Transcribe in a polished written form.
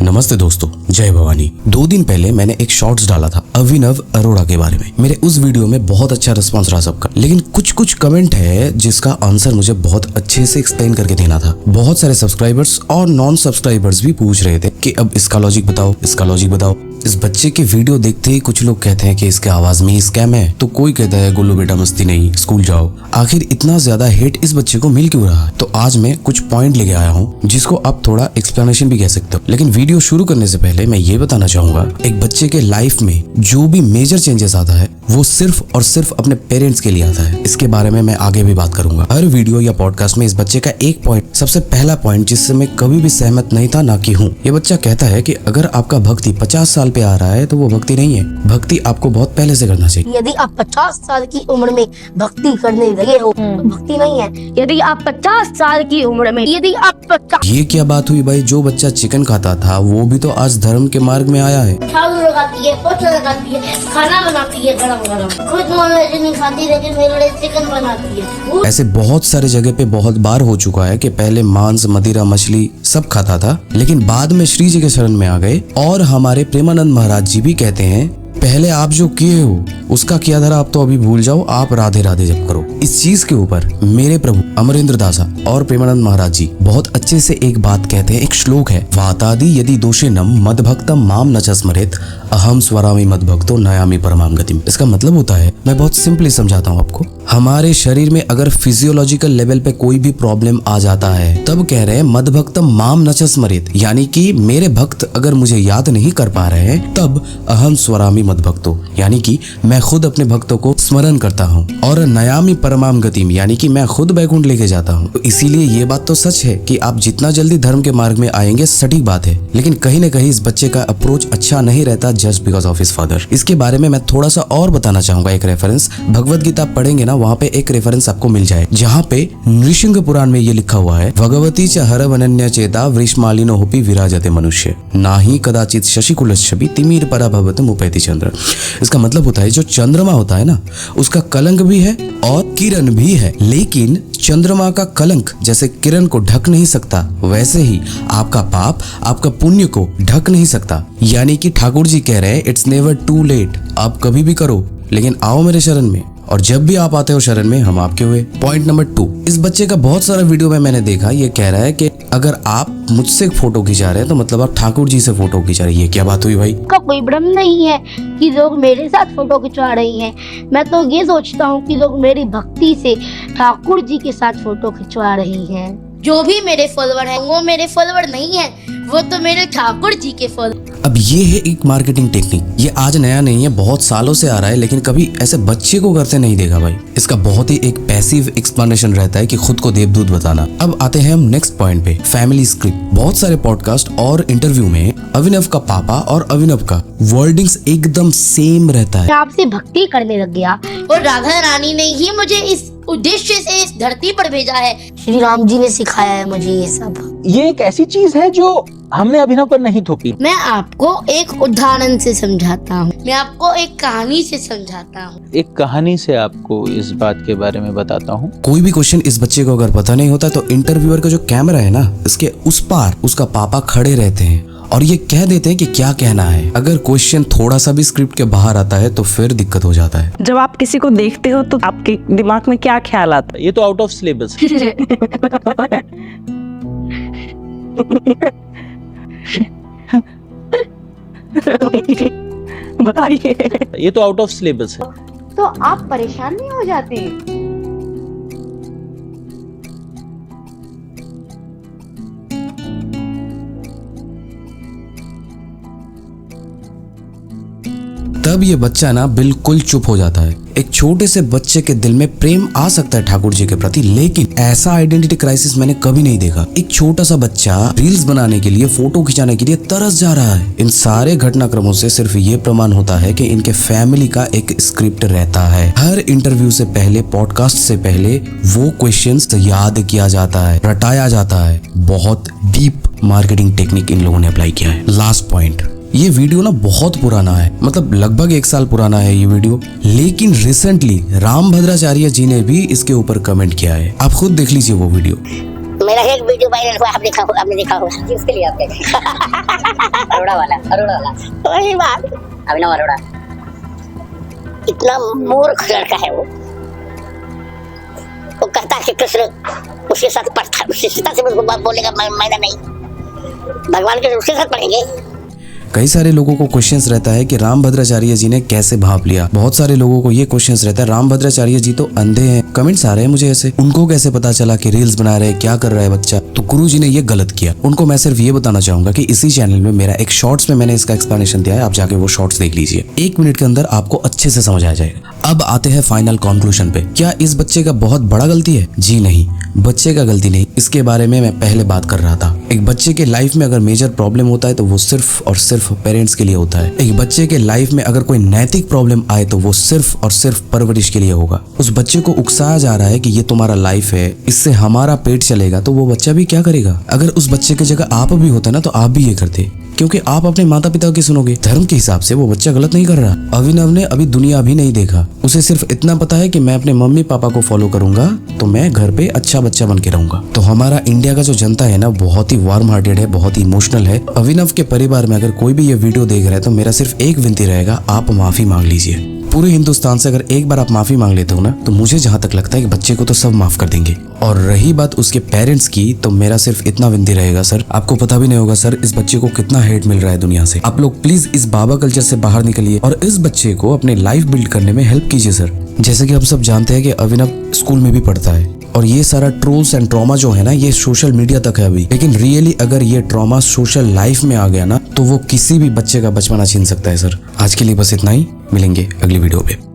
नमस्ते दोस्तों, जय भवानी। 2 दिन पहले मैंने एक शॉर्ट्स डाला था अभिनव अरोड़ा के बारे में। मेरे उस वीडियो में बहुत अच्छा रिस्पांस रहा सबका, लेकिन कुछ कमेंट है जिसका आंसर मुझे बहुत अच्छे से एक्सप्लेन करके देना था। बहुत सारे सब्सक्राइबर्स और नॉन सब्सक्राइबर्स भी पूछ रहे थे कि अब इसका लॉजिक बताओ, इसका लॉजिक बताओ। इस बच्चे की वीडियो देखते ही कुछ लोग कहते हैं कि इसके आवाज में ही स्कैम है, तो कोई कहता है गोलू बेटा मस्ती नहीं, स्कूल जाओ। आखिर इतना ज्यादा हेट इस बच्चे को मिल क्यों रहा है? तो आज मैं कुछ पॉइंट लेके आया हूँ जिसको आप थोड़ा एक्सप्लेनेशन भी कह सकते हो। लेकिन वीडियो शुरू करने से पहले मैं ये बताना चाहूंगा, एक बच्चे के लाइफ में जो भी मेजर चेंजेस आता है वो सिर्फ और सिर्फ अपने पेरेंट्स के लिए आता है। इसके बारे में मैं आगे भी बात करूंगा। हर वीडियो या पॉडकास्ट में इस बच्चे का एक पॉइंट, सबसे पहला पॉइंट जिससे मैं कभी भी सहमत नहीं था, ना कि हूँ। ये बच्चा कहता है कि अगर आपका भक्ति 50 साल पे आ रहा है तो वो भक्ति नहीं है। भक्ति आपको बहुत पहले से करना चाहिए। यदि आप 50 साल की उम्र में भक्ति करने लगे हो तो भक्ति नहीं है। यदि आप 50 साल की उम्र में ये क्या बात हुई भाई? जो बच्चा चिकन खाता था वो भी तो आज धर्म के मार्ग में आया है। झाड़ू लगाती है, पोछा लगाती है, खाना बनाती है गरम गरम। खुद नॉनवेज नहीं खाती लेकिन मेरे लिए चिकन बनाती है। ऐसे बहुत सारे जगह पे बहुत बार हो चुका है कि पहले मांस, मदिरा, मछली सब खाता था, लेकिन बाद में श्री जी के शरण में आ गए। और हमारे प्रेमानंद महाराज जी भी कहते हैं, पहले आप जो किए हो उसका किया धरा आप तो अभी भूल जाओ, आप राधे राधे जप करो। इस चीज के ऊपर मेरे प्रभु अमरेंद्र दासा और प्रेमानंद महाराज जी बहुत अच्छे से एक बात कहते हैं। एक श्लोक है, वातादि यदि दोषेनम मदभक्तम माम न च स्मरेत अहम स्वरामी मदभक्तो नयामि परमाम गतिम। इसका मतलब होता है, मैं बहुत सिंपली समझाता हूँ आपको, हमारे शरीर में अगर फिजियोलॉजिकल लेवल पे कोई भी प्रॉब्लम आ जाता है तब कह रहे हैं मदभक्तम माम न च स्मरेत, यानी कि मेरे भक्त अगर मुझे याद नहीं कर पा रहे हैं तब अहम स्वरामी मदभक्तो, यानी कि मैं खुद अपने भक्तों को स्मरण करता हूँ। और नयामि परमाम गतिम, यानी कि मैं खुद बैकुंठ लेके जाता हूँ। तो इसीलिए ये बात तो सच है कि आप जितना जल्दी धर्म के मार्ग में आएंगे सटीक बात है, लेकिन कहीं न कहीं इस बच्चे का अप्रोच अच्छा नहीं रहता just because of his father. इसके बारे में मैं थोड़ा सा और बताना चाहूंगा। एक रेफरेंस भगवत गीता पढ़ेंगे ना, वहाँ पे एक रेफरेंस आपको मिल जाए जहाँ पे नृसिंह पुराण में ये लिखा हुआ है, भगवती च हर वनन्य चेता वृषमालिनो होपि विराजते मनुष्य नाही कदाचित शशिकुलच्छवि तिमिर परा भवत मुपैति चंद्र। इसका मतलब होता है जो चंद्रमा होता है ना, उसका कलंक भी है और किरण भी है, लेकिन चंद्रमा का कलंक जैसे किरण को ढक नहीं सकता, वैसे ही आपका पाप आपका पुण्य को ढक नहीं सकता। यानी कि ठाकुर जी कह रहे हैं, इट्स नेवर टू लेट, आप कभी भी करो, लेकिन आओ मेरे शरण में। और जब भी आप आते हो शरण में, हम आपके हुए। पॉइंट नंबर 2, इस बच्चे का बहुत सारा वीडियो में मैंने देखा, ये कह रहा है कि अगर आप मुझसे फोटो खिंचा रहे हैं तो मतलब आप ठाकुर जी से फोटो खिंचा रहे हैं। ये क्या बात हुई भाई? का कोई भ्रम नहीं है कि लोग मेरे साथ फोटो खिंचवा रही हैं। मैं तो ये सोचता हूँ कि लोग मेरी भक्ति से ठाकुर जी के साथ फोटो खिंचवा रही हैं। जो भी मेरे फॉलोवर हैं वो मेरे फॉलोवर नहीं है, वो तो मेरे ठाकुर जी के फॉलोवर। अब ये है एक मार्केटिंग टेक्निक, ये आज नया नहीं है, बहुत सालों से आ रहा है, लेकिन कभी ऐसे बच्चे को करते नहीं देखा भाई। इसका बहुत ही एक पैसिव एक्सप्लेनेशन रहता है कि खुद को देवदूत बताना। अब आते हैं हम नेक्स्ट पॉइंट पे, फैमिली स्क्रिप्ट। बहुत सारे पॉडकास्ट और इंटरव्यू में अभिनव का पापा और अभिनव का वर्डिंग्स एकदम सेम रहता है। आपसे भक्ति करने लग गया और राधा रानी ने ही मुझे इस उद्देश्य से इस धरती पर भेजा है। श्री राम जी ने सिखाया है मुझे ये सब। ये एक ऐसी चीज है जो हमने अभिनव पर नहीं थोपी। मैं आपको एक उदाहरण से समझाता हूँ, मैं आपको एक कहानी से समझाता हूँ। एक कहानी से आपको इस बात के बारे में बताता हूँ। कोई भी क्वेश्चन इस बच्चे को अगर पता नहीं होता तो इंटरव्यूअर का जो कैमरा है ना, इसके उस पार उसका पापा खड़े रहते हैं और ये कह देते हैं कि क्या कहना है। अगर क्वेश्चन थोड़ा सा भी स्क्रिप्ट के बाहर आता है तो फिर दिक्कत हो जाता है। जब आप किसी को देखते हो तो आपके दिमाग में क्या ख्याल आता ये तो आउट ऑफ सिलेबस है। बताइए। ये तो आउट ऑफ सिलेबस है। तो आप परेशान नहीं हो जाते? तब ये बच्चा ना बिल्कुल चुप हो जाता है। एक छोटे से बच्चे के दिल में प्रेम आ सकता है ठाकुर जी के प्रति, लेकिन ऐसा आइडेंटिटी क्राइसिस मैंने कभी नहीं देखा। एक छोटा सा बच्चा रील्स बनाने के लिए, फोटो खिंचाने के लिए तरस जा रहा है। इन सारे घटनाक्रमों से सिर्फ ये प्रमाण होता है कि इनके फैमिली का एक स्क्रिप्ट रहता है। हर इंटरव्यू से पहले, पॉडकास्ट से पहले वो क्वेश्चंस याद किया जाता है, रटाया जाता है। बहुत डीप मार्केटिंग टेक्निक इन लोगों ने अप्लाई किया है। लास्ट पॉइंट, ये वीडियो ना बहुत पुराना है, मतलब लगभग 1 साल पुराना है ये वीडियो, लेकिन रिसेंटली राम भद्राचार्य जी ने भी इसके ऊपर कमेंट किया है। आप खुद देख लीजिए वो वीडियो। मेरा एक वीडियो वायरल हुआ, आपने देखा होगा। किसके लिए आपने? अरोड़ा वाला वही बात, अभिनव अरोड़ा। इतना मूर्ख लड़का है वो कहता है कि कृष्ण उसके साथ पढ़ता, उसके साथ से बोलेगा मैंने नहीं, भगवान के उसके साथ पढ़ेंगे। कई सारे लोगों को क्वेश्चंस रहता है कि रामभद्राचार्य जी ने कैसे भाप लिया। बहुत सारे लोगों को ये क्वेश्चंस रहता है रामभद्राचार्य जी तो अंधे हैं। कमेंट्स आ रहे हैं मुझे ऐसे, उनको कैसे पता चला कि रील्स बना रहे हैं, क्या कर रहा है बच्चा। तो गुरु जी ने ये गलत किया। उनको मैं सिर्फ ये बताना चाहूंगा कि इसी चैनल में मेरा एक शॉर्ट्स में मैंने इसका एक्सप्लेनेशन दिया है, आप जाके वो शॉर्ट्स देख लीजिए। 1 मिनट के अंदर आपको अच्छे से समझ आ जाएगा। अब आते हैं फाइनल कंक्लूजन पे। क्या इस बच्चे का बहुत बड़ा गलती है? जी नहीं, बच्चे का गलती नहीं। इसके बारे में मैं पहले बात कर रहा था। एक बच्चे के लाइफ में अगर मेजर प्रॉब्लम होता है तो वो सिर्फ और सिर्फ पेरेंट्स के लिए होता है। एक बच्चे के लाइफ में अगर कोई नैतिक प्रॉब्लम आए तो वो सिर्फ और सिर्फ परवरिश के लिए होगा। उस बच्चे को उकसाया जा रहा है कि ये तुम्हारा लाइफ है, इससे हमारा पेट चलेगा, तो वो बच्चा भी क्या करेगा? अगर उस बच्चे की जगह आप भी होते ना तो आप भी ये करते, क्योंकि आप अपने माता पिता की सुनोगे। धर्म के हिसाब से वो बच्चा गलत नहीं कर रहा। अभिनव ने अभी दुनिया भी नहीं देखा, उसे सिर्फ इतना पता है कि मैं अपने मम्मी पापा को फॉलो करूंगा तो मैं घर पे अच्छा बच्चा बन के रहूंगा। तो हमारा इंडिया का जो जनता है ना बहुत ही वार्म हार्टेड है, बहुत ही इमोशनल है। अभिनव के परिवार में अगर कोई भी ये वीडियो देख रहा है तो मेरा सिर्फ एक विनती रहेगा, आप माफी मांग लीजिए। पूरे हिंदुस्तान से अगर एक बार आप माफी मांग लेते हो ना तो मुझे जहां तक लगता है कि बच्चे को तो सब माफ कर देंगे। और रही बात उसके पेरेंट्स की, तो मेरा सिर्फ इतना विनती रहेगा सर, आपको पता भी नहीं होगा सर इस बच्चे को कितना हेट मिल रहा है दुनिया से। आप लोग प्लीज इस बाबा कल्चर से बाहर निकलिए और इस बच्चे को अपने लाइफ बिल्ड करने में हेल्प कीजिए सर। जैसे कि हम सब जानते हैं कि अभिनव स्कूल में भी पढ़ता है और ये सारा ट्रोल्स एंड ट्रॉमा जो है ना ये सोशल मीडिया तक है अभी, लेकिन रियली अगर ये ट्रॉमा सोशल लाइफ में आ गया ना तो वो किसी भी बच्चे का बचपना छीन सकता है सर। आज के लिए बस इतना ही, मिलेंगे अगली वीडियो पे।